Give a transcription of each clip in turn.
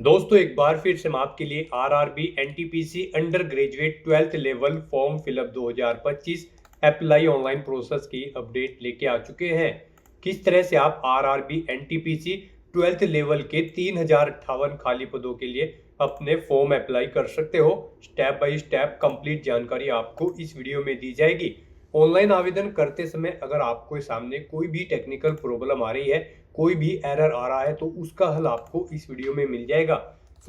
दोस्तों एक बार फिर से मैं आपके लिए RRB NTPC under graduate 12th level form fill up 2025 apply online process की अपडेट लेके आ चुके हैं। किस तरह से आप आरआरबी एनटीपीसी 12th लेवल के 3058 खाली पदों के लिए अपने फॉर्म अप्लाई कर सकते हो, स्टेप बाय स्टेप कंप्लीट जानकारी आपको इस वीडियो में दी जाएगी। ऑनलाइन आवेदन करते समय अगर आपके सामने कोई भी टेक्निकल प्रॉब्लम आ रही है, कोई भी एरर आ रहा है, तो उसका हल आपको इस वीडियो में मिल जाएगा।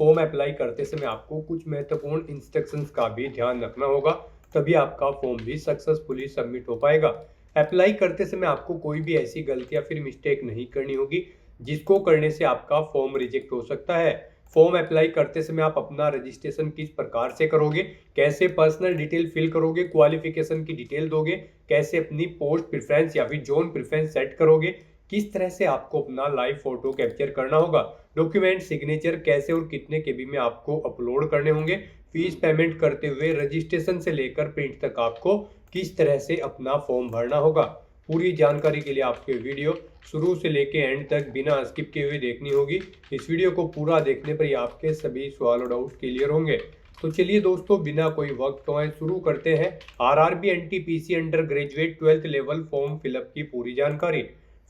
फॉर्म अप्लाई करते समय आपको कुछ महत्वपूर्ण इंस्ट्रक्शंस का भी ध्यान रखना होगा, तभी आपका फॉर्म भी सक्सेसफुली सबमिट हो पाएगा। अप्लाई करते समय आपको कोई भी ऐसी गलती या फिर मिस्टेक नहीं करनी होगी जिसको करने से आपका फॉर्म रिजेक्ट हो सकता है। फॉर्म अप्लाई करते समय आप अपना रजिस्ट्रेशन किस प्रकार से करोगे, कैसे पर्सनल डिटेल फिल करोगे, क्वालिफिकेशन की डिटेल दोगे, कैसे अपनी पोस्ट प्रेफरेंस या फिर जोन प्रेफरेंस सेट करोगे, किस तरह से आपको अपना लाइव फोटो कैप्चर करना होगा, डॉक्यूमेंट सिग्नेचर कैसे और कितने केबी में आपको अपलोड करने होंगे, फीस पेमेंट करते हुए रजिस्ट्रेशन से लेकर प्रिंट तक आपको किस तरह से अपना फॉर्म भरना होगा। पूरी जानकारी के लिए आपके वीडियो शुरू से लेके एंड तक बिना स्किप किए हुए देखनी होगी। इस वीडियो को पूरा देखने पर ही आपके सभी सवाल और डाउट क्लियर होंगे। तो चलिए दोस्तों, बिना कोई वक्त गवाए शुरू करते हैं RRB NTPC under graduate 12th level form fill up की पूरी जानकारी।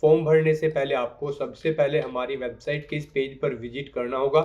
फॉर्म भरने से पहले आपको सबसे पहले हमारी वेबसाइट के इस पेज पर विजिट करना होगा,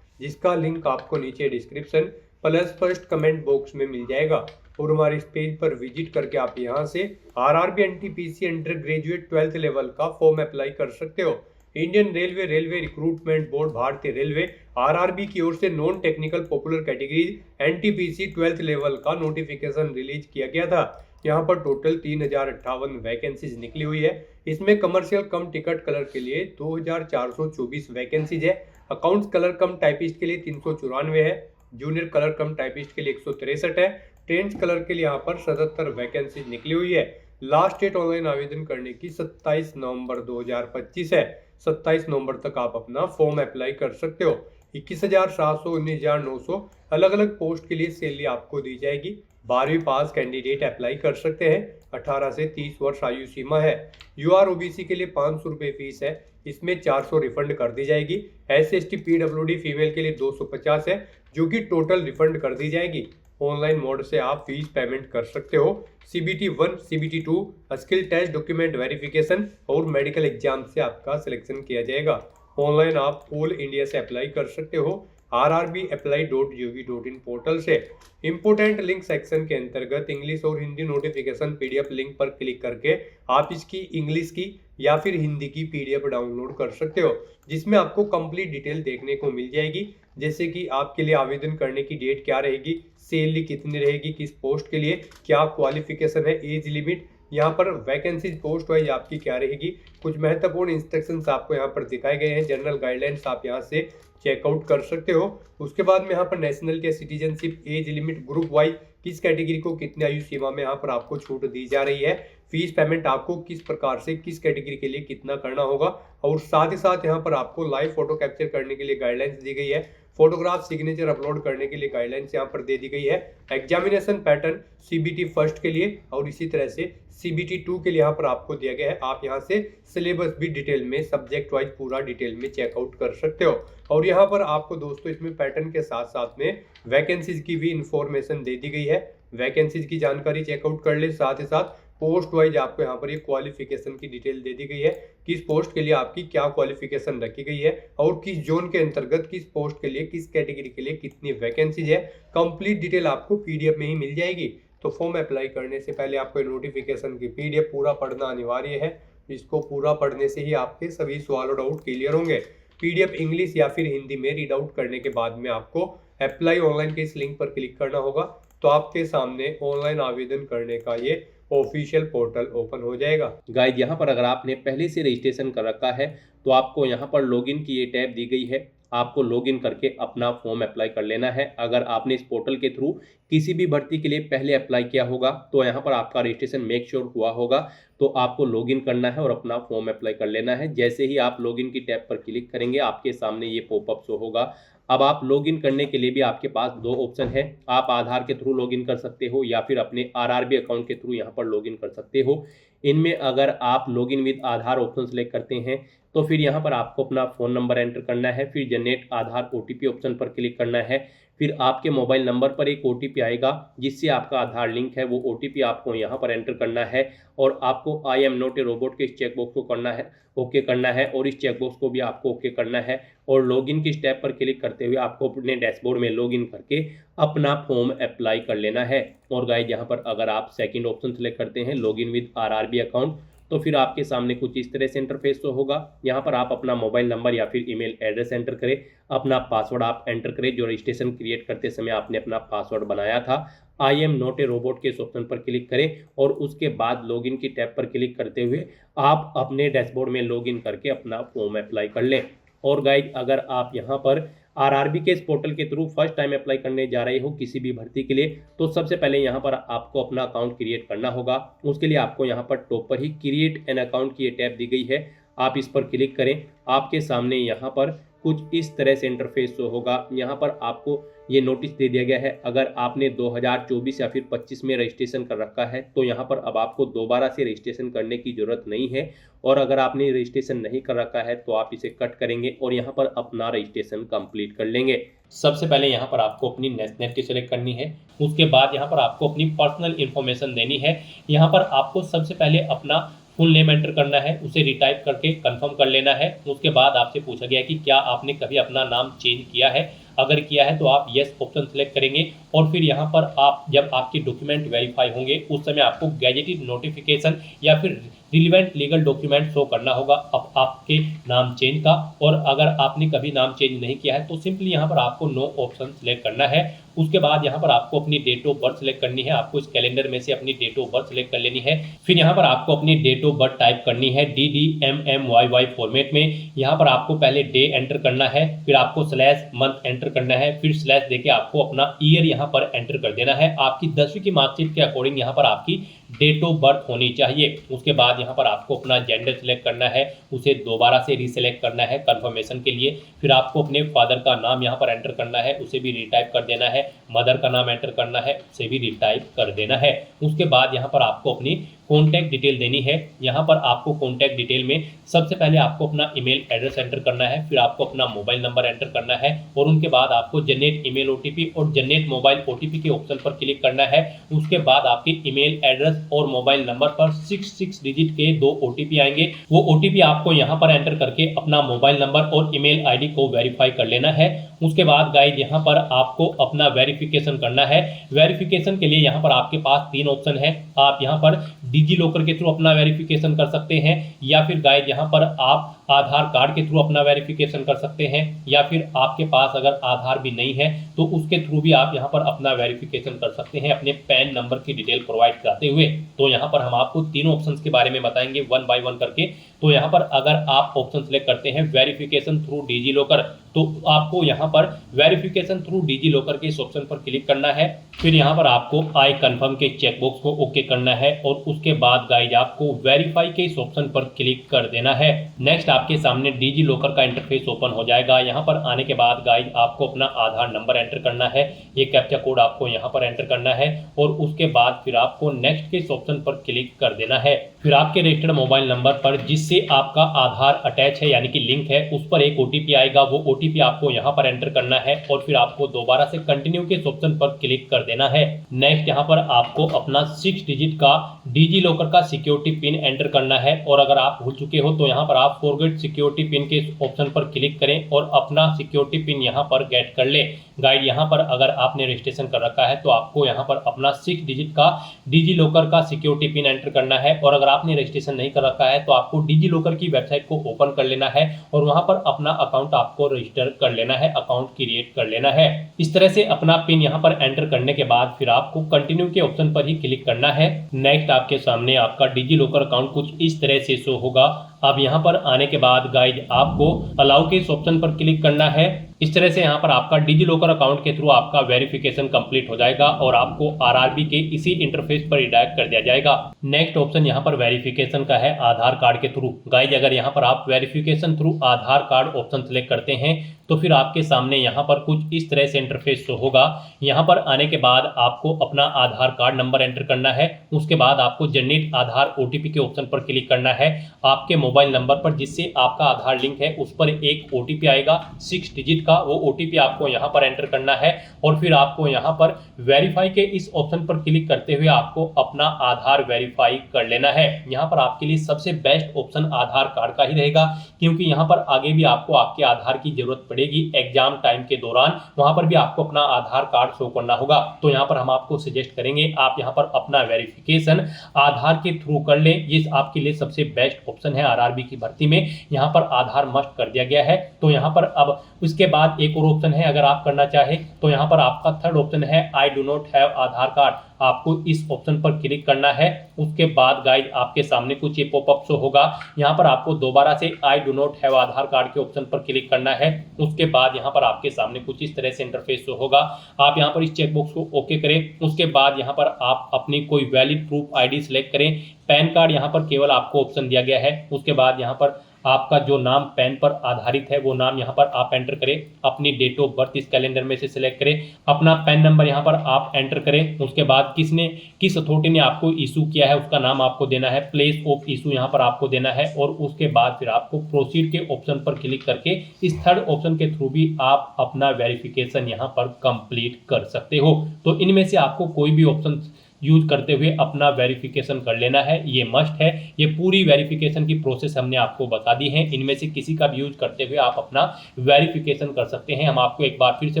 जिसका लिंक आपको नीचे description plus first comment box में मिल जाएगा। और हमारे इस पेज पर विजिट करके आप यहां से RRB NTPC under graduate 12th level का फॉर्म अप्लाई कर सकते हो। Indian railway, railway recruitment board, भारतीय रेलवे, आरआरबी की ओर से non technical popular category NTPC 12th level का नोटिफिकेशन रिलीज किया गया था। यहाँ पर टोटल 3058 वैकेंसीज निकली हुई है। इसमें कमर्शियल कम टिकट कलर के लिए 2424 वैकेंसीज है, अकाउंट्स कलर कम टाइपिस्ट के लिए 394 है, जूनियर कलर कम टाइपिस्ट के लिए 163 है, ट्रेंच कलर के लिए यहाँ पर 77 वैकेंसीज निकली हुई है। लास्ट डेट ऑनलाइन आवेदन करने की 27 नवंबर 2025 है। 27 नवंबर तक आप अपना फॉर्म अप्लाई कर सकते हो। 21,700 19,900 अलग अलग पोस्ट के लिए सैलरी आपको दी जाएगी। 12वीं पास कैंडिडेट अप्लाई कर सकते हैं। 18 से 30 वर्ष आयु सीमा है। यूआर ओबीसी के लिए 500 रुपये फीस है, इसमें 400 रिफंड कर दी जाएगी। SC/ST पीडब्ल्यूडी फीमेल के लिए 250 है, जो कि टोटल रिफंड कर दी जाएगी। ऑनलाइन मोड से आप फीस पेमेंट कर सकते हो। CBT 1, CBT 2, skill test, document verification और मेडिकल एग्जाम से आपका सिलेक्शन किया जाएगा। ऑनलाइन आप ऑल इंडिया से अप्लाई कर सकते हो rrbapply.gov.in पोर्टल से। इंपोर्टेंट लिंक सेक्शन के अंतर्गत इंग्लिश और हिंदी नोटिफिकेशन PDF लिंक पर क्लिक करके आप इसकी इंग्लिश की या फिर हिंदी की PDF डाउनलोड कर सकते हो, जिसमें आपको कंप्लीट डिटेल देखने को मिल जाएगी, जैसे कि आपके लिए आवेदन करने की डेट क्या रहेगी, सैलरी कितनी रहेगी, किस पोस्ट के लिए क्या क्वालिफिकेशन है, एज लिमिट, यहाँ पर वैकेंसीज पोस्ट वाइज आपकी क्या रहेगी। कुछ महत्वपूर्ण इंस्ट्रक्शंस आपको यहाँ पर दिखाए गए हैं। जनरल गाइडलाइंस आप यहाँ से चेकआउट कर सकते हो। उसके बाद में यहाँ पर nationality, citizenship, age limit, group wise किस कैटेगरी को कितनी आयु सीमा में यहाँ पर आपको छूट दी जा रही है, फीस पेमेंट आपको किस प्रकार से किस कैटेगरी के लिए कितना करना होगा, और साथ ही साथ यहाँ पर आपको लाइव फोटो कैप्चर करने के लिए गाइडलाइंस दी गई है। फोटोग्राफ सिग्नेचर अपलोड करने के लिए गाइडलाइंस यहाँ पर दे दी गई है। एग्जामिनेशन पैटर्न CBT फर्स्ट के लिए और इसी तरह से CBT 2 के लिए यहाँ पर आपको दिया गया है। आप यहाँ से सिलेबस भी डिटेल में सब्जेक्ट वाइज पूरा डिटेल में चेकआउट कर सकते हो। और यहाँ पर आपको दोस्तों इसमें पैटर्न के साथ साथ में वैकेंसीज की भी इंफॉर्मेशन दे दी गई है। वैकेंसीज की जानकारी चेकआउट कर ले, साथ ही साथ पोस्ट वाइज आपको यहाँ पर ये क्वालिफिकेशन की डिटेल दे दी गई है, किस पोस्ट के लिए आपकी क्या क्वालिफिकेशन रखी गई है और किस जोन के अंतर्गत किस पोस्ट के लिए किस कैटेगरी के लिए कितनी वैकेंसीज है। कंप्लीट डिटेल आपको PDF में ही मिल जाएगी। तो फॉर्म अप्लाई करने से पहले आपको नोटिफिकेशन की PDF पूरा पढ़ना अनिवार्य है। इसको पूरा पढ़ने से ही आपके सभी सवाल और डाउट क्लियर होंगे। PDF इंग्लिश या फिर हिंदी में रीड आउट करने के बाद में आपको अप्लाई ऑनलाइन के इस लिंक पर क्लिक करना होगा, तो आपके सामने ऑनलाइन आवेदन करने का ये ऑफिशियल पोर्टल ओपन हो जाएगा। गाइज यहाँ पर अगर आपने पहले से रजिस्ट्रेशन कर रखा है तो आपको यहाँ पर लॉगिन की ये टैब दी गई है। आपको लॉगिन करके अपना फॉर्म अप्लाई कर लेना है। अगर आपने इस पोर्टल के थ्रू किसी भी भर्ती के लिए पहले अप्लाई किया होगा तो यहाँ पर आपका रजिस्ट्रेशन मेक श्योर हुआ होगा, तो आपको लॉगिन करना है और अपना फॉर्म अप्लाई कर लेना है। जैसे ही आप लॉगिन की टैब पर क्लिक करेंगे आपके सामने ये पॉपअप शो होगा। अब आप लॉगिन करने के लिए भी आपके पास दो ऑप्शन है। आप आधार के थ्रू लॉगिन कर सकते हो या फिर अपने आरआरबी अकाउंट के थ्रू यहाँ पर लॉगिन कर सकते हो। इनमें अगर आप login with Aadhaar option select करते हैं तो फिर यहाँ पर आपको अपना फ़ोन नंबर एंटर करना है, फिर जनरेट आधार ओटीपी ऑप्शन पर क्लिक करना है। फिर आपके मोबाइल नंबर पर एक ओटीपी आएगा जिससे आपका आधार लिंक है, वो ओटीपी आपको यहाँ पर एंटर करना है और आपको I am not a robot के इस चेकबॉक्स को करना है, ओके करना है और इस चेकबॉक्स को भी आपको ओके करना है और लॉगिन की स्टेप पर क्लिक करते हुए आपको अपने डैशबोर्ड में लॉगिन करके अपना फॉर्म अप्लाई कर लेना है। और गाइस यहाँ पर अगर आप सेकंड ऑप्शन सेलेक्ट करते हैं लॉगिन विद आरआरबी अकाउंट, तो फिर आपके सामने कुछ इस तरह से इंटरफेस शो होगा। यहाँ पर आप अपना मोबाइल नंबर या फिर ईमेल एड्रेस एंटर करें, अपना पासवर्ड आप एंटर करें जो रजिस्ट्रेशन क्रिएट करते समय आपने अपना पासवर्ड बनाया था। I am not a robot के इस ऑप्शन पर क्लिक करें और उसके बाद लॉगिन की टैब पर क्लिक करते हुए आप अपने डैशबोर्ड में लॉगिन करके अपना फॉर्म अप्लाई कर लें। और गाइज अगर आप यहाँ पर आरआरबी के इस पोर्टल के थ्रू फर्स्ट टाइम अप्लाई करने जा रहे हो किसी भी भर्ती के लिए, तो सबसे पहले यहाँ पर आपको अपना अकाउंट क्रिएट करना होगा। उसके लिए आपको यहाँ पर टॉप पर ही क्रिएट एन अकाउंट की ये टैब दी गई है, आप इस पर क्लिक करें। आपके सामने यहाँ पर कुछ इस तरह से इंटरफेस शो होगा। यहाँ पर आपको ये नोटिस दे दिया गया है, अगर आपने 2024 या फिर 25 में रजिस्ट्रेशन कर रखा है तो यहाँ पर अब आपको दोबारा से रजिस्ट्रेशन करने की ज़रूरत नहीं है, और अगर आपने रजिस्ट्रेशन नहीं कर रखा है तो आप इसे कट करेंगे और यहाँ पर अपना रजिस्ट्रेशन कंप्लीट कर लेंगे। सबसे पहले यहाँ पर आपको अपनी नेशनैलिटी सेलेक्ट करनी है, उसके बाद यहाँ पर आपको अपनी पर्सनल इन्फॉर्मेशन देनी है। यहाँ पर आपको सबसे पहले अपना फुल नेम एंटर करना है, उसे रिटाइप करके कंफर्म कर लेना है। उसके बाद आपसे पूछा गया है कि क्या आपने कभी अपना नाम चेंज किया है, अगर किया है तो आप येस ऑप्शन सेलेक्ट करेंगे और फिर यहाँ पर आप जब आपके डॉक्यूमेंट वेरीफाई होंगे उस समय आपको गैजेटेड नोटिफिकेशन या फिर रिलीवेंट लीगल डॉक्यूमेंट शो करना होगा अब आपके नाम चेंज का। और अगर आपने कभी नाम चेंज नहीं किया है तो सिंपली यहाँ पर आपको नो ऑप्शन सेलेक्ट करना है। उसके बाद यहाँ पर आपको अपनी डेट ऑफ बर्थ सेलेक्ट करनी है, आपको इस कैलेंडर में से अपनी डेट ऑफ बर्थ सेलेक्ट कर लेनी है। फिर यहाँ पर आपको अपनी डेट ऑफ बर्थ टाइप करनी है DDMMYY फॉर्मेट में। यहाँ पर आपको पहले डे एंटर करना है, फिर आपको स्लैश मंथ एंटर करना है, फिर स्लैश देके आपको अपना ईयर यहाँ पर एंटर कर देना है। आपकी 10वीं की मार्कशीट के अकॉर्डिंग यहाँ पर आपकी डेट ऑफ बर्थ होनी चाहिए। उसके बाद यहाँ पर आपको अपना जेंडर सेलेक्ट करना है, उसे दोबारा से रीसेलेक्ट करना है कंफर्मेशन के लिए। फिर आपको अपने फादर का नाम यहाँ पर एंटर करना है, उसे भी रिटाइप कर देना है। मदर का नाम एंटर करना है, उसे भी रिटाइप कर देना है। उसके बाद यहाँ पर आपको अपनी कॉन्टैक्ट डिटेल देनी है। यहाँ पर आपको कॉन्टैक्ट डिटेल में सबसे पहले आपको अपना ईमेल एड्रेस एंटर करना है, फिर आपको अपना मोबाइल नंबर एंटर करना है और उनके बाद आपको जनरेट ईमेल ओटीपी और जनरेट मोबाइल ओटीपी के ऑप्शन पर क्लिक करना है। उसके बाद आपके ईमेल एड्रेस और मोबाइल नंबर पर 6 डिजिट के 2 ओटीपी आएंगे। वो ओटीपी आपको यहाँ पर एंटर करके अपना मोबाइल नंबर और ईमेल आईडी को वेरीफाई कर लेना है। उसके बाद गाइड यहाँ पर आपको अपना वेरिफिकेशन करना है। वेरिफिकेशन के लिए यहाँ पर आपके पास 3 ऑप्शन है। आप यहाँ पर डिजी लॉकर के थ्रू अपना वेरिफिकेशन कर सकते हैं, या फिर गाइड यहाँ पर आप आधार कार्ड के थ्रू अपना वेरिफिकेशन कर सकते हैं, या फिर आपके पास अगर आधार भी नहीं है तो उसके थ्रू भी आप यहाँ पर अपना वेरिफिकेशन कर सकते हैं अपने पैन नंबर की डिटेल प्रोवाइड कराते हुए। तो यहाँ पर हम आपको तीनों ऑप्शंस के बारे में बताएंगे 1 बाय 1 करके। तो यहाँ पर अगर आप ऑप्शन सेलेक्ट करते हैं वेरिफिकेशन थ्रू डिजी लॉकर, तो आपको यहाँ पर वेरिफिकेशन थ्रू डिजी लॉकर के इस ऑप्शन पर क्लिक करना है। फिर यहाँ पर आपको आई कंफर्म के चेकबॉक्स को ओके करना है और उसके बाद गाइज आपको वेरीफाई के इस ऑप्शन पर क्लिक कर देना है। नेक्स्ट आपके सामने डिजी लॉकर का इंटरफेस ओपन हो जाएगा। यहाँ पर आने के बाद गाइज आपको अपना आधार नंबर एंटर करना है, ये कैप्चा कोड आपको यहाँ पर एंटर करना है और उसके बाद फिर आपको नेक्स्ट के इस ऑप्शन पर क्लिक कर देना है। फिर आपके रजिस्टर्ड मोबाइल नंबर पर जिससे आपका आधार अटैच है यानी कि लिंक है, उस पर एक ओटीपी आएगा, वो ओटीपी आपको यहाँ पर एंटर करना है और फिर आपको दोबारा से कंटिन्यू के इस ऑप्शन पर क्लिक कर देना है। नेक्स्ट यहाँ पर आपको अपना 6 डिजिट का डिजी लॉकर का सिक्योरिटी पिन एंटर करना है और अगर आप भूल चुके हो तो यहाँ पर आप फॉरगेट सिक्योरिटी पिन के ऑप्शन पर क्लिक करें और अपना सिक्योरिटी पिन यहाँ पर गेट कर ले। गाइड यहाँ पर अगर आपने रजिस्ट्रेशन कर रखा है तो आपको यहाँ पर अपना 6 डिजिट का डिजी लॉकर का सिक्योरिटी पिन एंटर करना है और अगर आपने रजिस्ट्रेशन नहीं कर रखा है तो आपको डिजी लॉकर की वेबसाइट को ओपन कर लेना है और वहां पर अपना अकाउंट आपको रजिस्टर कर लेना है, अकाउंट क्रिएट कर लेना है। इस तरह से अपना पिन यहाँ पर एंटर करने के बाद फिर आपको कंटिन्यू के ऑप्शन पर ही क्लिक करना है। नेक्स्ट आपके सामने आपका डिजी लॉकर अकाउंट कुछ इस तरह से शो होगा। अब यहाँ पर आने के बाद गाइड आपको अलाउ के इस ऑप्शन पर क्लिक करना है इस तरह से यहाँ पर आपका डिजी लॉकर अकाउंट के थ्रू आपका वेरिफिकेशन कंप्लीट हो जाएगा और आपको आरआरबी के इसी इंटरफेस पर रिडायरेक्ट कर दिया जाएगा। नेक्स्ट ऑप्शन यहाँ पर वेरिफिकेशन का है आधार कार्ड के थ्रू। गाइज अगर यहाँ पर आप वेरिफिकेशन थ्रू आधार कार्ड ऑप्शन सेलेक्ट करते हैं तो फिर आपके सामने यहाँ पर कुछ इस तरह से इंटरफेस शो होगा। यहाँ पर आने के बाद आपको अपना आधार कार्ड नंबर एंटर करना है। उसके बाद आपको जनरेट आधार ओटीपी के ऑप्शन पर क्लिक करना है। आपके मोबाइल नंबर पर जिससे आपका आधार लिंक है उस पर एक ओटीपी आएगा 6 डिजिट का, वो ओटीपी आपको यहाँ पर एंटर करना है और फिर आपको यहाँ पर वेरीफाई के इस ऑप्शन पर क्लिक करते हुए आपको अपना आधार वेरीफाई कर लेना है। यहाँ पर आपके लिए सबसे बेस्ट ऑप्शन आधार कार्ड का ही रहेगा, क्योंकि यहाँ पर आगे भी आपको आपके आधार की जरूरत पड़ेगी एग्जाम टाइम के दौरान, वहां पर भी आपको अपना आधार कार्ड शो करना होगा। तो यहाँ पर हम आपको सजेस्ट करेंगे आप यहाँ पर अपना वेरिफिकेशन आधार के थ्रू कर ले। ये आपके लिए सबसे बेस्ट ऑप्शन है। आरआरबी की भर्ती में यहाँ पर आधार मस्ट कर दिया गया है। तो यहाँ पर अब उसके बाद एक और ऑप्शन है, अगर आप करना चाहे तो यहाँ पर आपका थर्ड ऑप्शन है I do not have Aadhaar card. आपको इस ऑप्शन पर क्लिक करना है। उसके बाद गाइड आपके सामने कुछ ये पॉपअप शो होगा। यहाँ पर आपको दोबारा से I do not have Aadhaar card के ऑप्शन पर क्लिक करना है। उसके बाद यहाँ पर आपके सामने कुछ इस तरह से इंटरफेस शो होगा। आप यहाँ पर इस चेकबॉक्स को ओके करें। उसके बाद यहाँ पर आप अपनी कोई वैलिड प्रूफ आईडी सिलेक्ट करें। पैन कार्ड यहाँ पर केवल आपको ऑप्शन दिया गया है। उसके बाद यहाँ पर आपका जो नाम पैन पर आधारित है वो नाम यहाँ पर आप एंटर करें। अपनी डेट ऑफ बर्थ इस कैलेंडर में से सिलेक्ट करें। अपना पैन नंबर यहाँ पर आप एंटर करें। उसके बाद किस अथॉरिटी ने आपको इशू किया है उसका नाम आपको देना है। प्लेस ऑफ इशू यहाँ पर आपको देना है और उसके बाद फिर आपको प्रोसीड के ऑप्शन पर क्लिक करके इस थर्ड ऑप्शन के थ्रू भी आप अपना वेरिफिकेशन यहाँ पर कंप्लीट कर सकते हो। तो इनमें से आपको कोई भी ऑप्शन यूज करते हुए अपना वेरिफिकेशन कर लेना है, ये मस्ट है। ये पूरी वेरिफिकेशन की प्रोसेस हमने आपको बता दी है। इनमें से किसी का भी यूज करते हुए आप अपना वेरिफिकेशन कर सकते हैं। हम आपको एक बार फिर से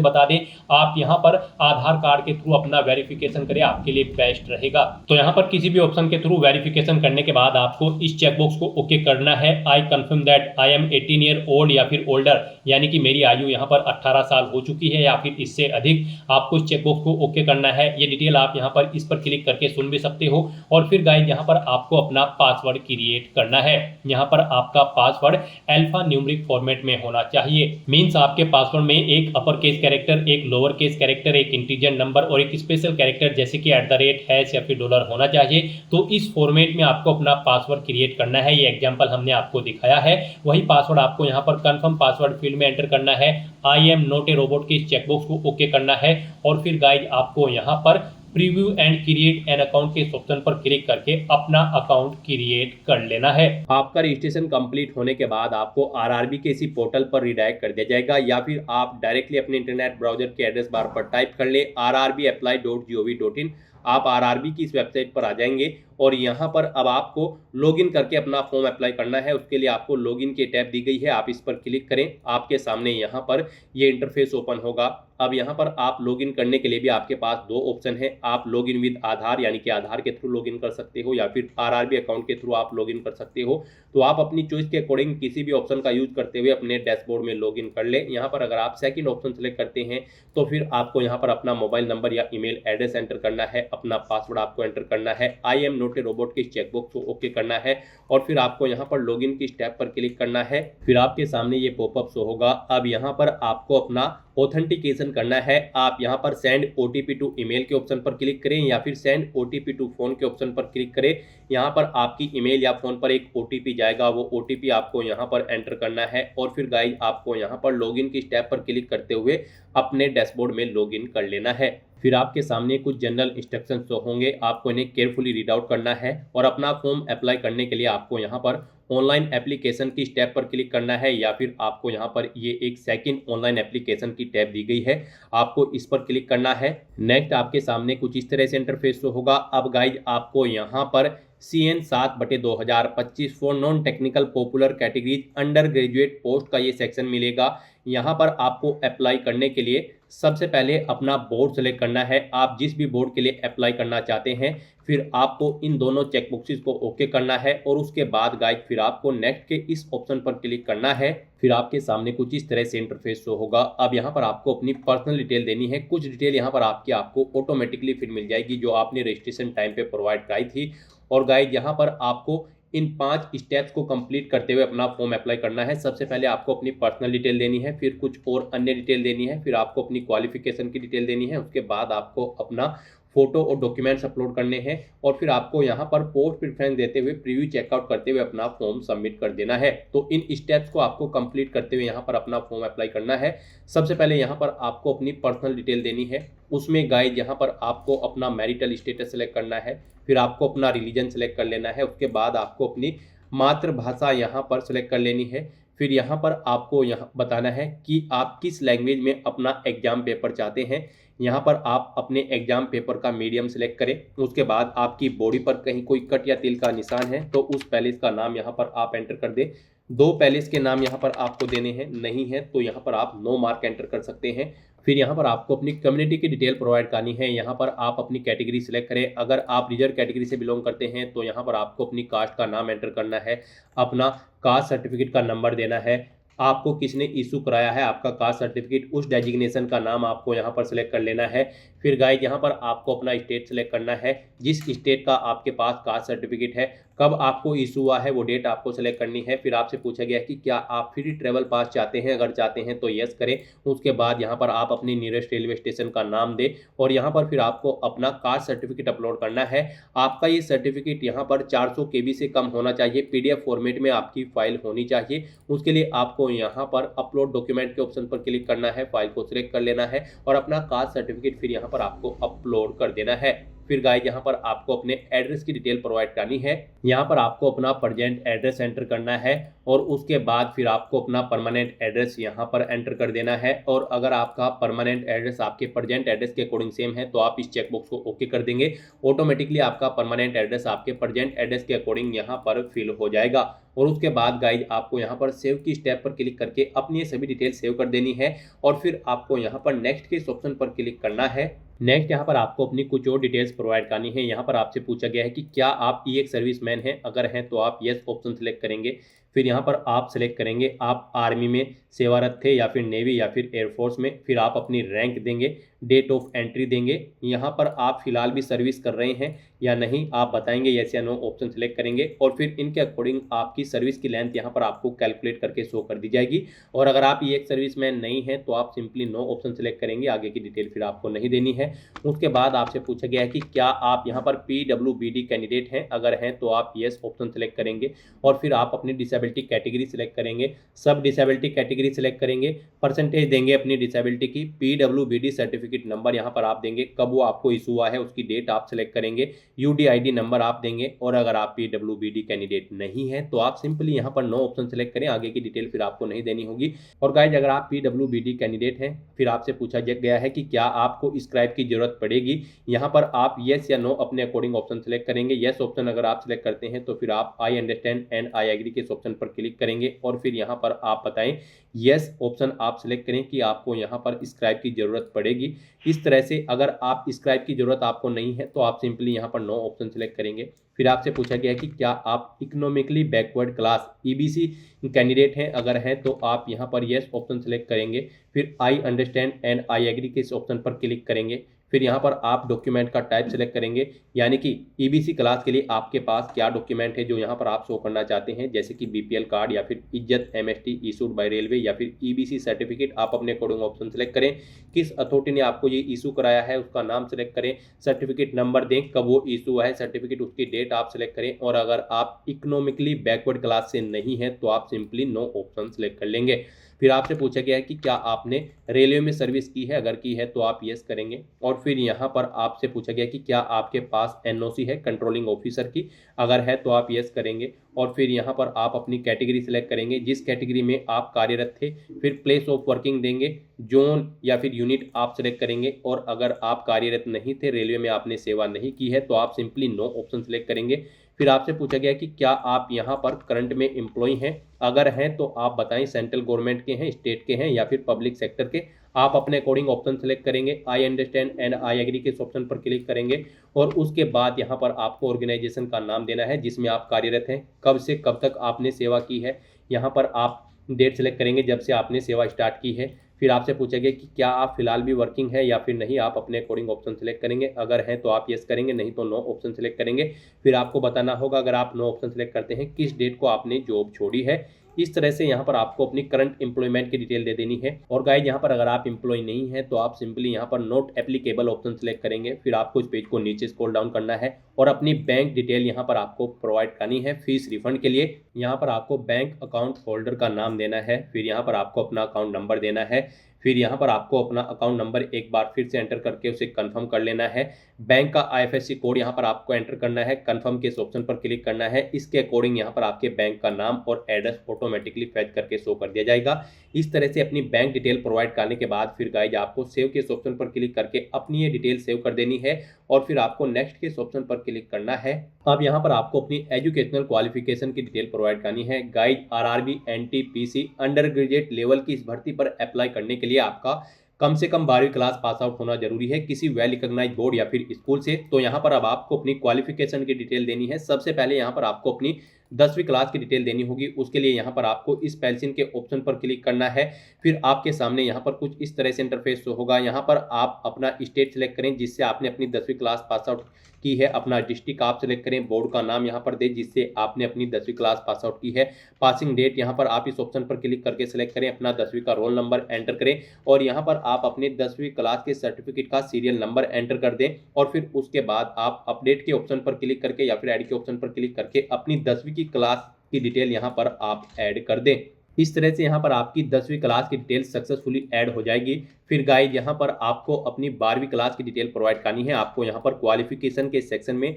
बता दें, आप यहाँ पर आधार कार्ड के थ्रू अपना वेरिफिकेशन करें, आपके लिए बेस्ट रहेगा। तो यहाँ पर किसी भी ऑप्शन के थ्रू वेरिफिकेशन करने के बाद आपको इस चेकबॉक्स को ओके करना है। I confirm that I am 18 year old या फिर ओल्डर, यानी कि मेरी आयु यहाँ पर 18 साल हो चुकी है या फिर इससे अधिक। आपको इस चेकबॉक्स को ओके करना है। ये डिटेल आप यहाँ पर इस पर क्लिक करके सुन भी सकते हो। और फिर गाइस यहाँ पर आपको अपना पासवर्ड क्रिएट करना है। यहाँ पर आपका पासवर्ड अल्फा न्यूमेरिक फॉर्मेट में होना चाहिए। मींस आपके पासवर्ड में एक अपर केस कैरेक्टर, एक लोअर केस कैरेक्टर, एक इंटीजर नंबर और एक स्पेशल कैरेक्टर जैसे कि @ या फिर डॉलर होना चाहिए। तो इस फॉर्मेट में आपको अपना पासवर्ड क्रिएट करना है। ये एग्जाम्पल हमने आपको दिखाया है। वही पासवर्ड आपको यहाँ पर कंफर्म पासवर्ड फील्ड में एंटर करना है। I am not a robot के इस चेकबॉक्स को ओके करना है। और फिर गाइस आपको यहाँ पर preview and create an account के ऑप्शन पर क्लिक करके अपना अकाउंट क्रिएट कर लेना है। आपका रजिस्ट्रेशन कंप्लीट होने के बाद आपको आरआरबी के इसी पोर्टल पर रिडायरेक्ट कर दिया जाएगा, या फिर आप डायरेक्टली अपने इंटरनेट ब्राउजर के एड्रेस बार पर टाइप कर ले rrbapply.gov.in। आप आरआरबी की इस वेबसाइट पर आ जाएंगे और यहाँ पर अब आपको लॉगिन करके अपना फॉर्म अप्लाई करना है। उसके लिए आपको लॉगिन की टैब दी गई है, आप इस पर क्लिक करें। आपके सामने यहाँ पर ये इंटरफेस ओपन होगा। अब यहाँ पर आप लॉगिन करने के लिए भी आपके पास दो ऑप्शन है। आप लॉगिन विद आधार यानी कि आधार के थ्रू लॉगिन कर सकते हो, या फिर आरआरबी अकाउंट के थ्रू आप लॉगिन कर सकते हो। तो आप अपनी चॉइस के अकॉर्डिंग किसी भी ऑप्शन का यूज करते हुए अपने डैशबोर्ड में लॉगिन कर ले। यहाँ पर अगर आप सेकंड ऑप्शन सेलेक्ट करते हैं तो फिर आपको यहाँ पर अपना मोबाइल नंबर या ईमेल एड्रेस एंटर करना है। अपना पासवर्ड आपको एंटर करना है। I am not a robot के चेकबॉक्स को ओके करना है और फिर आपको यहाँ पर लॉगिन की स्टेप पर क्लिक करना है। फिर आपके सामने ये पॉपअप शो होगा। अब यहाँ पर आपको अपना ऑथेंटिकेशन करना है। आप यहाँ पर सेंड ओटीपी टू ईमेल के ऑप्शन पर क्लिक करें या फिर सेंड ओटीपी टू फोन के ऑप्शन पर क्लिक करें। यहाँ पर आपकी ईमेल या फोन पर एक ओटीपी जाएगा, वो ओटीपी आपको यहाँ पर एंटर करना है और फिर गाइस आपको यहाँ पर लॉगिन की स्टेप पर क्लिक करते हुए अपने डैशबोर्ड में लॉगिन कर लेना है। फिर आपके सामने कुछ जनरल इंस्ट्रक्शंस तो होंगे, आपको इन्हें केयरफुली रीड आउट करना है और अपना फॉर्म अप्लाई करने के लिए आपको यहाँ पर ऑनलाइन एप्लीकेशन की स्टेप पर क्लिक करना है, या फिर आपको यहाँ पर ये एक सेकंड ऑनलाइन एप्लीकेशन की टैब दी गई है, आपको इस पर क्लिक करना है। नेक्स्ट आपके सामने कुछ इस तरह से इंटरफेस होगा। अब गाइज आपको यहाँ पर CN 7/2025 for non technical popular categories under graduate post का ये सेक्शन मिलेगा। यहाँ पर आपको अप्लाई करने के लिए सबसे पहले अपना बोर्ड सेलेक्ट करना है। आप जिस भी बोर्ड के लिए अप्लाई करना चाहते हैं, फिर आपको इन दोनों चेकबॉक्सेस को ओके करना है और उसके बाद गाइज फिर आपको नेक्स्ट के इस ऑप्शन पर क्लिक करना है। फिर आपके सामने कुछ इस तरह से इंटरफेस शो होगा। अब यहाँ पर आपको अपनी पर्सनल डिटेल देनी है। कुछ डिटेल यहाँ पर आपको ऑटोमेटिकली फिर मिल जाएगी जो आपने रजिस्ट्रेशन टाइम पे प्रोवाइड कराई थी। और गाइज यहाँ पर आपको इन 5 स्टेप्स को कंप्लीट करते हुए अपना फॉर्म अप्लाई करना है। सबसे पहले आपको अपनी पर्सनल डिटेल देनी है, फिर कुछ और अन्य डिटेल देनी है, फिर आपको अपनी क्वालिफिकेशन की डिटेल देनी है, उसके बाद आपको अपना फोटो और डॉक्यूमेंट्स अपलोड करने हैं और फिर आपको यहाँ पर पोस्ट प्रेफरेंस देते हुए प्रीव्यू चेकआउट करते हुए अपना फॉर्म सबमिट कर देना है। तो इन स्टेप्स को आपको कंप्लीट करते हुए यहाँ पर अपना फॉर्म अप्लाई करना है। सबसे पहले यहाँ पर आपको अपनी पर्सनल डिटेल देनी है, उसमें गाइड यहाँ पर आपको अपना मैरिटल स्टेटस सेलेक्ट करना है, फिर आपको अपना रिलीजन सेलेक्ट कर लेना है, उसके बाद आपको अपनी मातृभाषा यहाँ पर सेलेक्ट कर लेनी है, फिर यहाँ पर आपको यहाँ बताना है कि आप किस लैंग्वेज में अपना एग्जाम पेपर चाहते हैं। यहाँ पर आप अपने एग्जाम पेपर का मीडियम सेलेक्ट करें, उसके बाद आपकी बॉडी पर कहीं कोई कट या तिल का निशान है तो उस पैलेस का नाम यहाँ पर आप एंटर कर दें। 2 पैलेस के नाम यहाँ पर आपको देने हैं, नहीं है तो यहाँ पर आप नो मार्क एंटर कर सकते हैं। फिर यहाँ पर आपको अपनी कम्युनिटी की डिटेल प्रोवाइड करनी है। यहाँ पर आप अपनी कैटेगरी सिलेक्ट करें, अगर आप रिजर्व कैटेगरी से बिलोंग करते हैं तो यहाँ पर आपको अपनी कास्ट का नाम एंटर करना है, अपना कास्ट सर्टिफिकेट का नंबर देना है, आपको किसने इशू कराया है आपका कास्ट सर्टिफिकेट, उस डेजिग्नेशन का नाम आपको यहाँ पर सिलेक्ट कर लेना है। फिर गाइस यहाँ पर आपको अपना स्टेट सेलेक्ट करना है, जिस स्टेट का आपके पास कास्ट सर्टिफिकेट है, कब आपको इशू हुआ है वो डेट आपको सेलेक्ट करनी है। फिर आपसे पूछा गया है कि क्या आप फ्री ट्रेवल पास चाहते हैं, अगर चाहते हैं तो यस करें। उसके बाद यहाँ पर आप अपनी नियरेस्ट रेलवे स्टेशन का नाम दें और यहाँ पर फिर आपको अपना कास्ट सर्टिफिकेट अपलोड करना है। आपका ये सर्टिफिकेट यहाँ पर 400 KB से कम होना चाहिए, PDF फॉर्मेट में आपकी फाइल होनी चाहिए। उसके लिए आपको यहाँ पर अपलोड डॉक्यूमेंट के ऑप्शन पर क्लिक करना है, फाइल को सिलेक्ट कर लेना है और अपना कास्ट सर्टिफिकेट फिर यहाँ पर आपको अपलोड कर देना है। फिर गाइस यहाँ पर आपको अपने एड्रेस की डिटेल प्रोवाइड करनी है। यहाँ पर आपको अपना प्रेजेंट एड्रेस एंटर करना है और उसके बाद फिर आपको अपना परमानेंट एड्रेस यहाँ पर एंटर कर देना है। और अगर आपका परमानेंट एड्रेस आपके प्रेजेंट एड्रेस के अकॉर्डिंग सेम है तो आप इस चेकबॉक्स को ओके कर देंगे, ऑटोमेटिकली आपका परमानेंट एड्रेस आपके प्रेजेंट एड्रेस के अकॉर्डिंग यहाँ पर फिल हो जाएगा। और उसके बाद गाइज आपको यहाँ पर सेव की स्टेप पर क्लिक करके अपनी ये सभी डिटेल सेव कर देनी है और फिर आपको यहाँ पर नेक्स्ट के इस ऑप्शन पर क्लिक करना है। नेक्स्ट यहाँ पर आपको अपनी कुछ और डिटेल्स प्रोवाइड करनी है। यहाँ पर आपसे पूछा गया है कि क्या आप एक सर्विसमैन हैं, अगर हैं तो आप यस ऑप्शन सेलेक्ट करेंगे। फिर यहाँ पर आप सेलेक्ट करेंगे आप आर्मी में सेवारत थे या फिर नेवी या फिर एयरफोर्स में, फिर आप अपनी रैंक देंगे, डेट ऑफ एंट्री देंगे, यहाँ पर आप फिलहाल भी सर्विस कर रहे हैं या नहीं आप बताएंगे, यस या नो ऑप्शन सेलेक्ट करेंगे और फिर इनके अकॉर्डिंग आपकी सर्विस की लेंथ यहाँ पर आपको कैलकुलेट करके शो कर दी जाएगी। और अगर आप ये एक सर्विसमैन नहीं है तो आप सिंपली नो ऑप्शन सेलेक्ट करेंगे, आगे की डिटेल फिर आपको नहीं देनी है। उसके बाद आपसे पूछा गया है कि क्या आप यहाँ पर PWBD कैंडिडेट हैं, अगर हैं तो आप यस ऑप्शन सेलेक्ट करेंगे और फिर आप अपनी डिसेबिलिटी कैटेगरी सेलेक्ट करेंगे, सब डिसेबिलिटी कैटेगरी सेलेक्ट करेंगे, परसेंटेज देंगे अपनी डिसेबिलिटी की, PWBD सर्टिफिकेट नंबर यहाँ पर आप देंगे, कब वो आपको इशू हुआ है उसकी डेट आप सेलेक्ट करेंगे, UDID नंबर आप देंगे। और अगर आप PWBD कैंडिडेट नहीं है तो आप सिंपली यहाँ पर नो ऑप्शन सेलेक्ट करें, आगे की डिटेल फिर आपको नहीं देनी होगी। और गाइज अगर आप PWBD कैंडिडेट हैं फिर आपसे पूछा गया है कि क्या आपको स्क्राइब की जरूरत पड़ेगी, यहाँ पर आप यस या नो अपने अकॉर्डिंग ऑप्शन सेलेक्ट करेंगे। यस ऑप्शन अगर आप सेलेक्ट करते हैं तो फिर आप I understand and I agree के ऑप्शन पर क्लिक करेंगे और फिर यहाँ पर आप बताएं यस ऑप्शन आप सेलेक्ट करें कि आपको यहाँ पर स्क्राइब की जरूरत पड़ेगी। इस तरह से अगर आप स्क्राइब की जरूरत आपको नहीं है तो आप सिंपली यहाँ पर नो ऑप्शन सेलेक्ट करेंगे। फिर आपसे पूछा गया है कि क्या आप economically backward class EBC candidate हैं, अगर हैं तो आप यहाँ पर यस ऑप्शन सेलेक्ट करेंगे, फिर I understand and I agree के इस ऑप्शन पर क्लिक करेंगे। फिर यहाँ पर आप डॉक्यूमेंट का टाइप सेलेक्ट करेंगे, यानी कि EBC क्लास के लिए आपके पास क्या डॉक्यूमेंट है जो यहाँ पर आप शो करना चाहते हैं, जैसे कि BPL कार्ड या फिर इज्जत MST इशूड बाय रेलवे या फिर EBC सर्टिफिकेट। आप अपने अकॉर्डिंग ऑप्शन सेलेक्ट करें, किस अथॉरिटी ने आपको ये इशू कराया है उसका नाम सेलेक्ट करें, सर्टिफिकेट नंबर दें, कब वो इशू हुआ है सर्टिफिकेट उसकी डेट आप सेलेक्ट करें। और अगर आप इकोनॉमिकली बैकवर्ड क्लास से नहीं है तो आप सिंपली नो ऑप्शन सेलेक्ट कर लेंगे। फिर आपसे पूछा गया है कि क्या आपने रेलवे में सर्विस की है, अगर की है तो आप यस करेंगे। और फिर यहाँ पर आपसे पूछा गया कि क्या आपके पास NOC है कंट्रोलिंग ऑफिसर की, अगर है तो आप यस करेंगे। और फिर यहाँ पर आप अपनी कैटेगरी सेलेक्ट करेंगे, जिस कैटेगरी में आप कार्यरत थे, फिर प्लेस ऑफ वर्किंग देंगे, जोन या फिर यूनिट आप सेलेक्ट करेंगे। और अगर आप कार्यरत नहीं थे, रेलवे में आपने सेवा नहीं की है तो आप सिंपली नो ऑप्शन सेलेक्ट करेंगे। फिर आपसे पूछा गया कि क्या आप यहाँ पर करंट में एम्प्लॉय हैं, अगर हैं तो आप बताएं सेंट्रल गवर्नमेंट के हैं, स्टेट के हैं या फिर पब्लिक सेक्टर के। आप अपने अकॉर्डिंग ऑप्शन सेलेक्ट करेंगे, I understand and I agree के ऑप्शन पर क्लिक करेंगे और उसके बाद यहाँ पर आपको ऑर्गेनाइजेशन का नाम देना है जिसमें आप कार्यरत हैं, कब से कब तक आपने सेवा की है, यहाँ पर आप डेट सेलेक्ट करेंगे जब से आपने सेवा स्टार्ट की है। फिर आपसे पूछेगा कि क्या आप फिलहाल भी वर्किंग है या फिर नहीं, आप अपने अकॉर्डिंग ऑप्शन सेलेक्ट करेंगे। अगर हैं तो आप यस करेंगे, नहीं तो नो ऑप्शन सेलेक्ट करेंगे। फिर आपको बताना होगा अगर आप नो ऑप्शन सेलेक्ट करते हैं किस डेट को आपने जॉब छोड़ी है। इस तरह से यहाँ पर आपको अपनी करंट एम्प्लॉयमेंट की डिटेल दे देनी है। और गाइज यहाँ पर अगर आप एम्प्लॉय नहीं है तो आप सिंपली यहाँ पर नॉट एप्लीकेबल ऑप्शन सेलेक्ट करेंगे। फिर आपको इस पेज को नीचे स्क्रॉल डाउन करना है और अपनी बैंक डिटेल यहाँ पर आपको प्रोवाइड करनी है। फीस रिफंड के लिए यहाँ पर आपको बैंक अकाउंट होल्डर का नाम देना है। फिर यहाँ पर आपको अपना अकाउंट नंबर देना है। फिर यहाँ पर आपको अपना अकाउंट नंबर एक बार फिर से एंटर करके उसे कंफर्म कर लेना है। बैंक का IFSC कोड यहाँ पर आपको एंटर करना है। कंफर्म के इस ऑप्शन पर क्लिक करना है। इसके अकॉर्डिंग यहाँ पर आपके बैंक का नाम और एड्रेस ऑटोमेटिकली फैच करके शो कर दिया जाएगा। इस तरह से अपनी बैंक डिटेल प्रोवाइड करने के बाद फिर गाइज आपको सेव के इस ऑप्शन पर क्लिक करके अपनी ये डिटेल सेव कर देनी है और फिर आपको नेक्स्ट के इस ऑप्शन पर क्लिक करना है। अब यहाँ पर आपको अपनी एजुकेशनल क्वालिफिकेशन की डिटेल प्रोवाइड करनी है। Guys RRB NTPC under graduate level की इस भर्ती पर अप्लाई करने के लिए आपका कम से कम 12वीं क्लास पास आउट होना जरूरी है किसी वेल रिकॉग्नाइज्ड बोर्ड या फिर स्कूल से। तो यहाँ पर अब आपको अपनी क्वालिफिकेशन की डिटेल देनी है। सबसे पहले यहाँ पर आपको अपनी 10वीं क्लास की डिटेल देनी होगी। उसके लिए यहाँ पर आपको इस पेंसिल के ऑप्शन पर क्लिक करना है। फिर आपके सामने यहाँ पर कुछ इस तरह से इंटरफेस शो होगा। यहाँ पर आप अपना स्टेट सेलेक्ट करें जिससे आपने अपनी 10वीं क्लास पास आउट की है। अपना डिस्ट्रिक्ट आप सेलेक्ट करें, बोर्ड का नाम यहाँ पर दें जिससे आपने अपनी 10वीं क्लास पास आउट की है। पासिंग डेट यहाँ पर आप इस ऑप्शन पर क्लिक करके सेलेक्ट करें। अपना 10वीं का रोल नंबर एंटर करें और यहाँ पर आप अपने 10वीं क्लास के सर्टिफिकेट का सीरियल नंबर एंटर कर दें। और फिर उसके बाद आप अपडेट के ऑप्शन पर क्लिक करके या फिर ऐड के ऑप्शन पर क्लिक करके अपनी 10वीं की क्लास की डिटेल यहाँ पर आप ऐड कर दें। इस तरह से यहाँ पर आपकी 10वीं क्लास की डिटेल सक्सेसफुली ऐड हो जाएगी। फिर गाइज यहाँ पर आपको अपनी 12वीं क्लास की डिटेल प्रोवाइड करनी है। आपको यहाँ पर क्वालिफिकेशन के सेक्शन में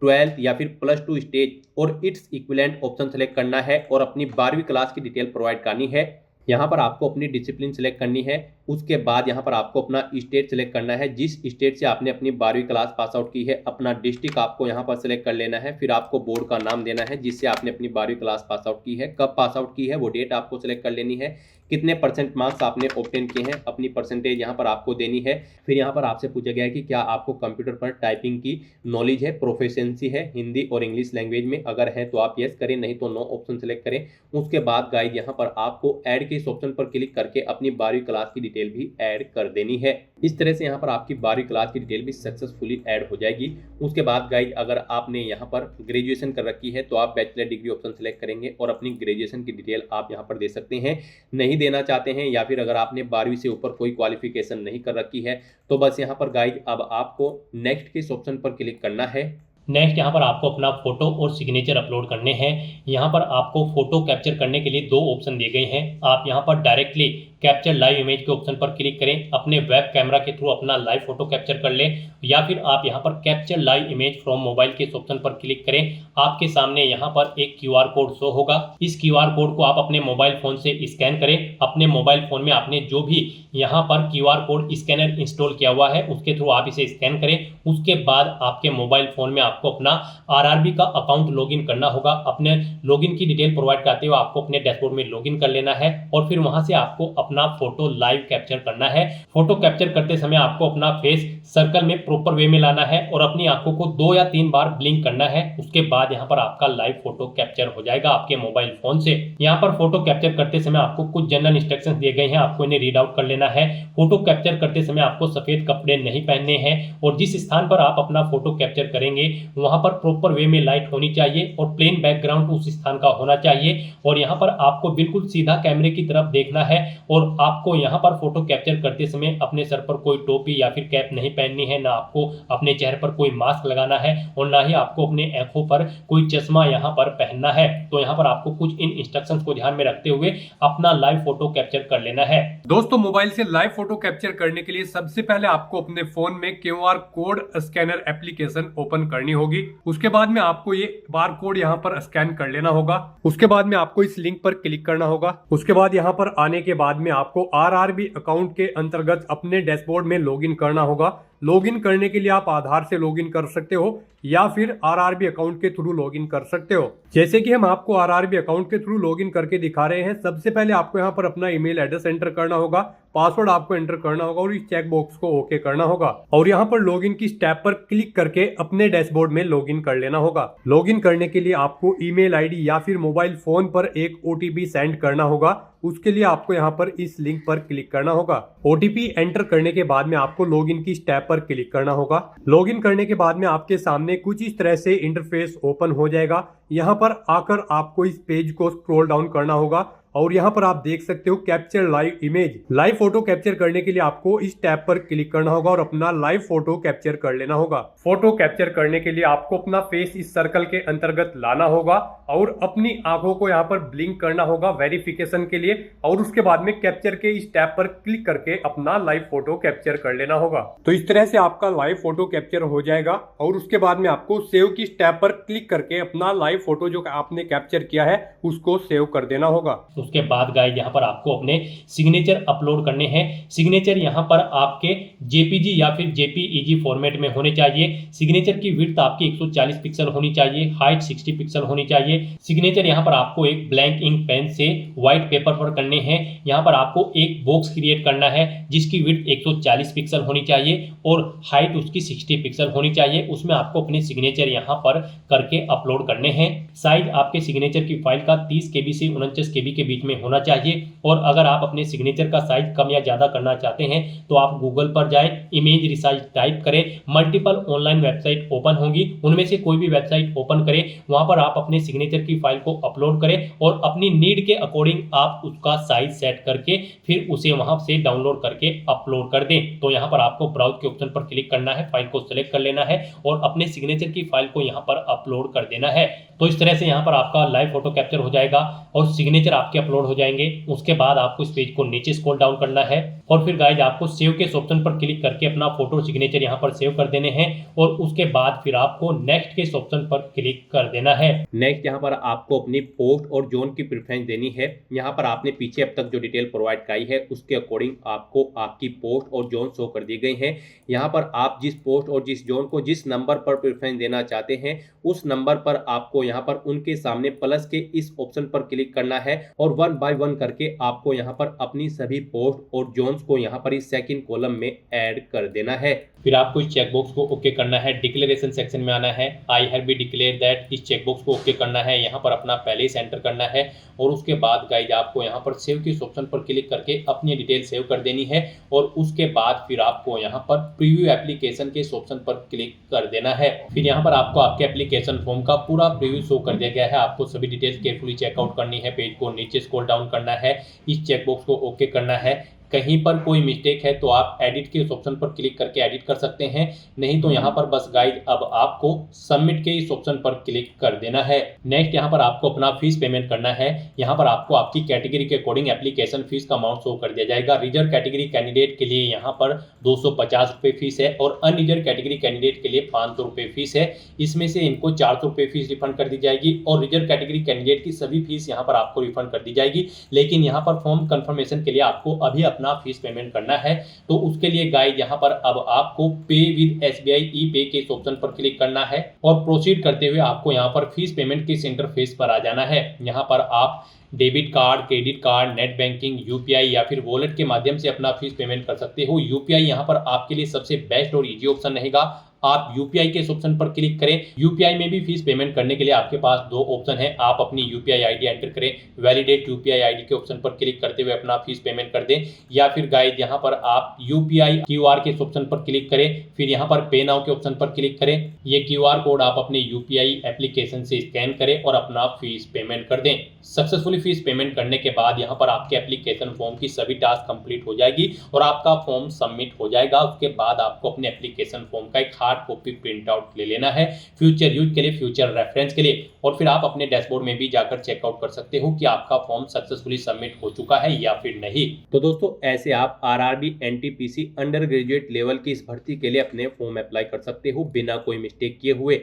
12th या फिर +2 स्टेज और इट्स इक्विवेलेंट ऑप्शन सेलेक्ट करना है और अपनी 12वीं क्लास की डिटेल प्रोवाइड करनी है। यहाँ पर आपको अपनी डिसिप्लिन सेलेक्ट करनी है। उसके बाद यहाँ पर आपको अपना स्टेट सेलेक्ट करना है, जिस स्टेट से आपने अपनी 12वीं क्लास पास आउट की है। अपना डिस्ट्रिक्ट आपको यहाँ पर सेलेक्ट कर लेना है। फिर आपको बोर्ड का नाम देना है जिससे आपने अपनी 12वीं क्लास पास आउट की है। कब पास आउट की है वो डेट आपको सेलेक्ट कर लेनी है। कितने % मार्क्स आपने ऑब्टेन किए हैं, अपनी परसेंटेज यहाँ पर आपको देनी है। फिर यहाँ पर आपसे पूछा गया है कि क्या आपको कंप्यूटर पर टाइपिंग की नॉलेज है, प्रोफिशिएंसी है हिंदी और इंग्लिश लैंग्वेज में। अगर है तो आप यस करें, नहीं तो नो ऑप्शन सेलेक्ट करें। उसके बाद गाइड यहाँ पर आपको ऐड के इस ऑप्शन पर क्लिक करके अपनी 12वीं क्लास की डिटेल भी ऐड कर देनी है। इस तरह से यहाँ पर आपकी 12वीं क्लास की डिटेल भी सक्सेसफुली ऐड हो जाएगी। उसके बाद गाइड अगर आपने यहाँ पर ग्रेजुएशन कर रखी है तो आप बैचलर डिग्री ऑप्शन सेलेक्ट करेंगे और अपनी ग्रेजुएशन की डिटेल आप यहाँ पर दे सकते हैं। नहीं देना चाहते हैं या फिर अगर आपने 12वीं से ऊपर कोई क्वालिफिकेशन नहीं कर रखी है तो बस यहाँ पर गाइड अब आपको नेक्स्ट के इस ऑप्शन पर क्लिक करना है। नेक्स्ट यहाँ पर आपको अपना फोटो और सिग्नेचर अपलोड करने हैं। यहाँ पर आपको फोटो कैप्चर करने के लिए 2 ऑप्शन दिए गए हैं। आप यहाँ पर डायरेक्टली कैप्चर लाइव इमेज के ऑप्शन पर क्लिक करें, अपने वेब कैमरा के थ्रू अपना लाइव फोटो कैप्चर कर लें, या फिर आप यहाँ पर capture live image from mobile के इस ऑप्शन पर क्लिक करें। आपके सामने यहाँ पर एक QR कोड शो होगा। इस QR कोड को आप अपने मोबाइल फोन से स्कैन करें। अपने मोबाइल फोन में आपने जो भी यहाँ पर QR कोड स्कैनर इंस्टॉल किया हुआ है उसके थ्रू आप इसे स्कैन करें। उसके बाद आपके मोबाइल फोन में आपको अपना RRB का अकाउंट लॉगिन करना होगा। अपने लॉगिन की डिटेल प्रोवाइड करते हुए आपको अपने डैशबोर्ड में लॉगिन कर लेना है और फिर वहां से आपको अपना फोटो लाइव कैप्चर करना है। फोटो कैप्चर करते समय आपको अपना फेस सर्कल में प्रॉपर वे में लाना है और अपनी आंखों को 2 या 3 बार ब्लिंक करना है। उसके बाद यहाँ पर आपका लाइव फोटो कैप्चर हो जाएगा आपके मोबाइल फोन से। यहाँ पर फोटो कैप्चर करते समय आपको कुछ जनरल इंस्ट्रक्शंस दिए गए हैं, आपको इन्हें रीड आउट कर लेना है। फोटो कैप्चर करते समय आपको सफेद कपड़े नहीं पहनने हैं और जिस स्थान पर आप अपना फोटो कैप्चर करेंगे वहां पर प्रॉपर वे में लाइट होनी चाहिए और प्लेन बैकग्राउंड उस स्थान का होना चाहिए। और यहाँ पर आपको बिल्कुल सीधा कैमरे की तरफ देखना है और आपको यहाँ पर फोटो कैप्चर करते समय अपने सर पर कोई टोपी या फिर कैप नहीं पहननी है, ना आपको अपने चेहरे पर कोई मास्क लगाना है और ना ही आपको अपने आंखों पर कोई चश्मा यहाँ पर पहनना है। तो यहाँ पर आपको कुछ इन इंस्ट्रक्शंस को ध्यान में रखते हुए अपना लाइव फोटो कैप्चर कर लेना है। दोस्तों, मोबाइल से लाइव फोटो कैप्चर करने के लिए सबसे पहले आपको अपने फोन में QR code scanner application open करनी होगी। उसके बाद में आपको ये बार कोड यहाँ पर स्कैन कर लेना होगा। उसके बाद में आपको इस लिंक पर क्लिक करना होगा। उसके बाद यहाँ पर आने के बाद में आपको RRB अकाउंट के अंतर्गत अपने डैशबोर्ड में लॉगिन करना होगा। लॉगिन करने के लिए आप आधार से लॉगिन कर सकते हो या फिर आरआरबी अकाउंट के थ्रू लॉगिन कर सकते हो। जैसे कि हम आपको आरआरबी अकाउंट के थ्रू लॉगिन करके दिखा रहे हैं। सबसे पहले आपको यहाँ पर अपना ईमेल एड्रेस एंटर करना होगा, पासवर्ड आपको एंटर करना होगा और इस चेक बॉक्स को ओके करना होगा और यहाँ पर लॉगिन की स्टेप पर क्लिक करके अपने डैशबोर्ड में लॉगिन कर लेना होगा। लॉगिन करने के लिए आपको ईमेल आईडी या फिर मोबाइल फोन पर एक ओटीपी सेंड करना होगा। उसके लिए आपको यहाँ पर इस लिंक पर क्लिक करना होगा। ओटीपी एंटर करने के बाद में आपको लॉगिन की स्टेप पर क्लिक करना होगा। लॉगिन करने के बाद में आपके सामने कुछ इस तरह से इंटरफेस ओपन हो जाएगा। यहाँ पर आकर आपको इस पेज को स्क्रॉल डाउन करना होगा और यहाँ पर आप देख सकते हो capture live image. Live photo capture करने के लिए आपको इस टैब पर क्लिक करना होगा और अपना लाइव फोटो कैप्चर कर लेना होगा। फोटो कैप्चर करने के लिए आपको अपना फेस इस सर्कल के अंतर्गत लाना होगा और अपनी आंखों को यहाँ पर ब्लिंक करना होगा वेरिफिकेशन के लिए और उसके बाद में कैप्चर के इस टैब पर क्लिक करके अपना लाइव फोटो कैप्चर कर लेना होगा। तो इस तरह से आपका लाइव फोटो कैप्चर हो जाएगा और उसके बाद में आपको सेव की टैब पर क्लिक करके अपना लाइव फोटो जो आपने कैप्चर किया है उसको सेव कर देना होगा। उसके बाद गाइस यहाँ पर आपको अपने सिग्नेचर अपलोड करने हैं। सिग्नेचर यहाँ पर आपके जेपीजी या फिर जेपीईजी फॉर्मेट में होने चाहिए। सिग्नेचर की विड्थ आपकी 140 पिक्सल होनी चाहिए, हाइट 60 पिक्सल होनी चाहिए। सिग्नेचर यहाँ पर आपको एक ब्लैंक इंक पेन से व्हाइट पेपर पर करने हैं। यहाँ पर आपको एक बॉक्स क्रिएट करना है जिसकी विड्थ 140 पिक्सल होनी चाहिए और हाइट उसकी 60 पिक्सल होनी चाहिए। उसमें आपको अपने सिग्नेचर यहाँ पर करके अपलोड करने हैं। साइज आपके सिग्नेचर की फाइल का 30 KB से 49 KB के बीच में होना चाहिए और अगर आप अपने सिग्नेचर का साइज कम या ज्यादा करना चाहते हैं तो आप गूगल पर जाएं, इमेज रिसाइज टाइप करें, मल्टीपल ऑनलाइन वेबसाइट ओपन होंगी, उनमें से कोई भी वेबसाइट ओपन करें, वहां पर आप अपने सिग्नेचर की फाइल को अपलोड करें और अपनी नीड के अकॉर्डिंग आप उसका साइज सेट करके फिर उसे वहां से डाउनलोड करके अपलोड कर दें। तो यहाँ पर आपको ब्राउज के ऑप्शन पर क्लिक करना है, फाइल को सिलेक्ट कर लेना है और अपने सिग्नेचर की फाइल को यहाँ पर अपलोड कर देना है। तो इस तरह से यहाँ पर आपका लाइव फोटो कैप्चर हो जाएगा और सिग्नेचर आपके अपलोड हो जाएंगे। उसके बाद आपको इस पेज को नीचे स्क्रॉल डाउन करना है और फिर गाइज आपको सेव के ऑप्शन पर क्लिक करके अपना फोटो सिग्नेचर यहाँ पर सेव कर देने हैं और उसके बाद फिर आपको नेक्स्ट के ऑप्शन पर क्लिक कर देना है। नेक्स्ट यहाँ पर आपको अपनी पोस्ट और जोन की प्रेफरेंस देनी है। यहाँ पर आपने पीछे अब तक जो डिटेल प्रोवाइड कराई है उसके अकॉर्डिंग आपको आपकी पोस्ट और जोन शो कर दी गई है। यहाँ पर आप जिस पोस्ट और जिस जोन को जिस नंबर पर प्रेफरेंस देना चाहते हैं उस नंबर पर आपको यहाँ पर उनके सामने प्लस के इस ऑप्शन पर क्लिक करना है और 1 बाय 1 करके आपको यहाँ पर अपनी सभी पोस्ट और जोन्स को यहाँ पर इस सेकंड कॉलम में ऐड कर देना है। फिर आपको इस चेकबॉक्स को ओके करना है। डिक्लेरेशन सेक्शन में आना है, I have been declare that, इस चेकबॉक्स को ओके करना है। यहाँ पर अपना पहले से एंटर करना है और उसके बाद गाइज आपको यहाँ पर सेव के ऑप्शन पर क्लिक करके अपनी डिटेल सेव कर देनी है और उसके बाद फिर आपको यहाँ पर प्रीव्यू एप्लीकेशन के ऑप्शन पर क्लिक कर देना है। फिर यहाँ पर आपको आपके एप्लीकेशन फॉर्म का पूरा प्रीव्यू शो कर दिया गया है। आपको सभी डिटेल्स केयरफुली चेकआउट करनी है, पेज को नीचे स्क्रॉल डाउन करना है, इस चेकबॉक्स को ओके करना है। कहीं पर कोई मिस्टेक है तो आप एडिट के ऑप्शन पर क्लिक करके एडिट कर सकते हैं, नहीं तो यहाँ पर बस गाइड अब आपको सबमिट के इस ऑप्शन पर क्लिक कर देना है। नेक्स्ट यहाँ पर आपको अपना फीस पेमेंट करना है। यहाँ पर आपको आपकी कैटेगरी के अकॉर्डिंग एप्लीकेशन फीस का अमाउंट शो कर दिया जाएगा। रिजर्व कैटेगरी कैंडिडेट के लिए यहाँ पर 250 रुपये फीस है और अनरिजर्व कैटेगरी कैंडिडेट के लिए 500 रुपये फीस है। इसमें से इनको 400 रुपये फीस रिफंड कर दी जाएगी और रिजर्व कैटेगरी कैंडिडेट की सभी फीस यहाँ पर आपको रिफंड कर दी जाएगी। लेकिन यहाँ पर फॉर्म कंफर्मेशन के लिए आपको अभी अपना फीस पेमेंट करना है। तो उसके लिए गाइड यहाँ पर अब आपको पे विद SBI ई-पे के ऑप्शन पर क्लिक करना है और प्रोसीड करते हुए आपको यहाँ पर फीस पेमेंट के इंटरफेस पर आ जाना है। यहाँ पर आप debit card, credit card, net banking, UPI या फिर वॉलेट के माध्यम से अपना फीस पेमेंट कर सकते हो। UPI यहाँ पर आपके लिए सबसे बेस्ट और इजी ऑप्शन रहेगा। आप UPI के ऑप्शन पर क्लिक करें। UPI में भी फीस पेमेंट करने के लिए आपके पास दो ऑप्शन है। आप अपनी UPI ID एंटर करें, वैलिडेट UPI ID के ऑप्शन पर क्लिक करते हुए अपना फीस पेमेंट कर दें, या फिर गाइड यहाँ पर आप UPI QR के ऑप्शन पर क्लिक करें, फिर यहाँ पर पे नाउ के ऑप्शन पर क्लिक करें। ये QR कोड आप अपने UPI एप्लीकेशन से स्कैन करें और अपना फीस पेमेंट कर दें। सक्सेसफुली फीस पेमेंट करने के बाद यहाँ पर आपके एप्लीकेशन फॉर्म की सभी टास्क कंप्लीट हो जाएगी और आपका फॉर्म सबमिट हो जाएगा। उसके बाद आपको अपने एप्लीकेशन फॉर्म का एक हार्ड कॉपी प्रिंट आउट ले लेना है फ्यूचर यूज के लिए, फ्यूचर रेफरेंस के लिए, और फिर आप अपने डैशबोर्ड में भी जाकर चेकआउट कर सकते हो कि आपका फॉर्म सक्सेसफुली सबमिट हो चुका है या फिर नहीं। तो दोस्तों ऐसे आप RRB NTPC under graduate level की इस भर्ती के लिए अपने फॉर्म अप्लाई कर सकते हो बिना कोई मिस्टेक किए हुए।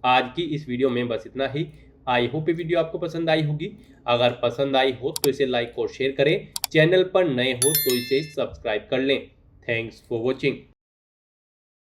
आज की इस वीडियो में बस इतना ही। आई होप ये वीडियो आपको पसंद आई होगी। अगर पसंद आई हो तो इसे लाइक और शेयर करें। चैनल पर नए हो तो इसे सब्सक्राइब कर लें। Thanks for watching.